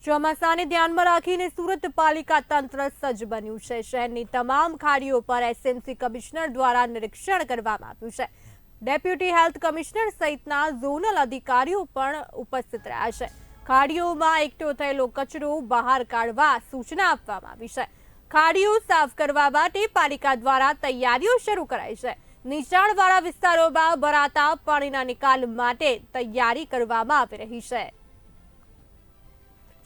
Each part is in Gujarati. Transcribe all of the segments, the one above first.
ચોમાસાને ધ્યાનમાં રાખીને સુરત પાલિકા તંત્ર સજ્જ બન્યું છે। શહેરની તમામ ખાડીઓ પર એસએમસી કમિશનર દ્વારા નિરીક્ષણ કરવામાં આવ્યું છે। ડેપ્યુટી હેલ્થ કમિશનર સહિતના ઝોનલ અધિકારીઓ પણ ઉપસ્થિત રહ્યા છે। ખાડીઓમાં એકઠો થયેલો કચરો બહાર કાઢવા સૂચના આપવામાં આવી છે। ખાડીઓ સાફ કરવા માટે પાલિકા દ્વારા તૈયારીઓ શરૂ કરાઈ છે। નીચાણવાળા વિસ્તારોમાં ભરાતા પાણીના નિકાલ માટે તૈયારી કરવામાં આવી રહી છે।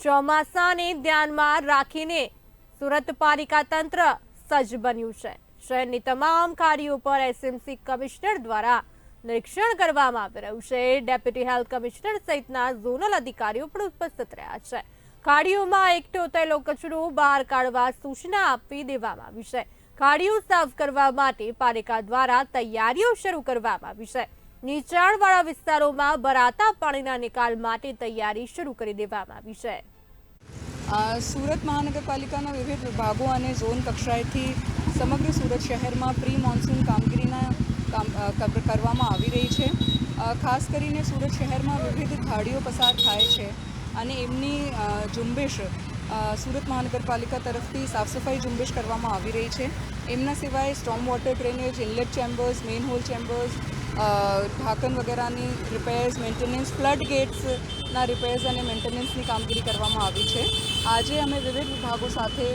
ચોમાસાને ધ્યાનમાં રાખીને સુરત પાલિકા તંત્ર સજ્જ બન્યું છે। શહેરની તમામ ખાડીઓ પર એસએમસી કમિશનર દ્વારા નિરીક્ષણ કરવામાં આવી રહ્યું છે। ડેપ્યુટી હેલ્થ કમિશનર સહિતના ઝોનલ અધિકારીઓ પણ ઉપસ્થિત રહ્યા છે। ખાડીઓમાં એકઠો થયેલો કચરો બહાર કાઢવા સૂચના આપી દેવામાં આવી છે। ખાડીઓ સાફ કરવા માટે પાલિકા દ્વારા તૈયારીઓ શરૂ કરવામાં આવી છે। નીચાણવાળા વિસ્તારોમાં ભરાતા પાણીના નિકાલ માટે તૈયારી શરૂ કરી દેવામાં આવી છે। સુરત મહાનગરપાલિકાના વિવિધ વિભાગો અને ઝોન કક્ષાએથી સમગ્ર સુરત શહેરમાં પ્રી મોન્સૂન કામગીરીના કરવામાં આવી રહી છે। ખાસ કરીને સુરત શહેરમાં વિવિધ ખાડીઓ પસાર થાય છે અને એમની ઝુંબેશ સુરત મહાનગરપાલિકા તરફથી સાફ સફાઈ ઝુંબેશ કરવામાં આવી રહી છે। એમના સિવાય storm water drainage, inlet chambers, manhole chambers, ઢાંકણ વગેરેની રિપેર્સ, મેન્ટેનન્સ, ફ્લડ ગેટ્સના રિપેર્સ અને મેન્ટેનન્સની કામગીરી કરવામાં આવી છે। આજે અમે વિવિધ વિભાગો સાથે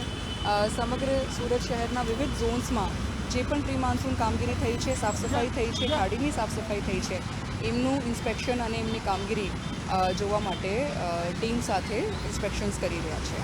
સમગ્ર સુરત શહેરના વિવિધ ઝોન્સમાં જે પણ પ્રી મોન્સૂન કામગીરી થઈ છે, સાફ સફાઈ થઈ છે, ખાડીની સાફ સફાઈ થઈ છે, એમનું ઇન્સ્પેક્શન અને એમની કામગીરી જોવા માટે ટીમ સાથે ઇન્સ્પેક્શન્સ કરી રહ્યા છે।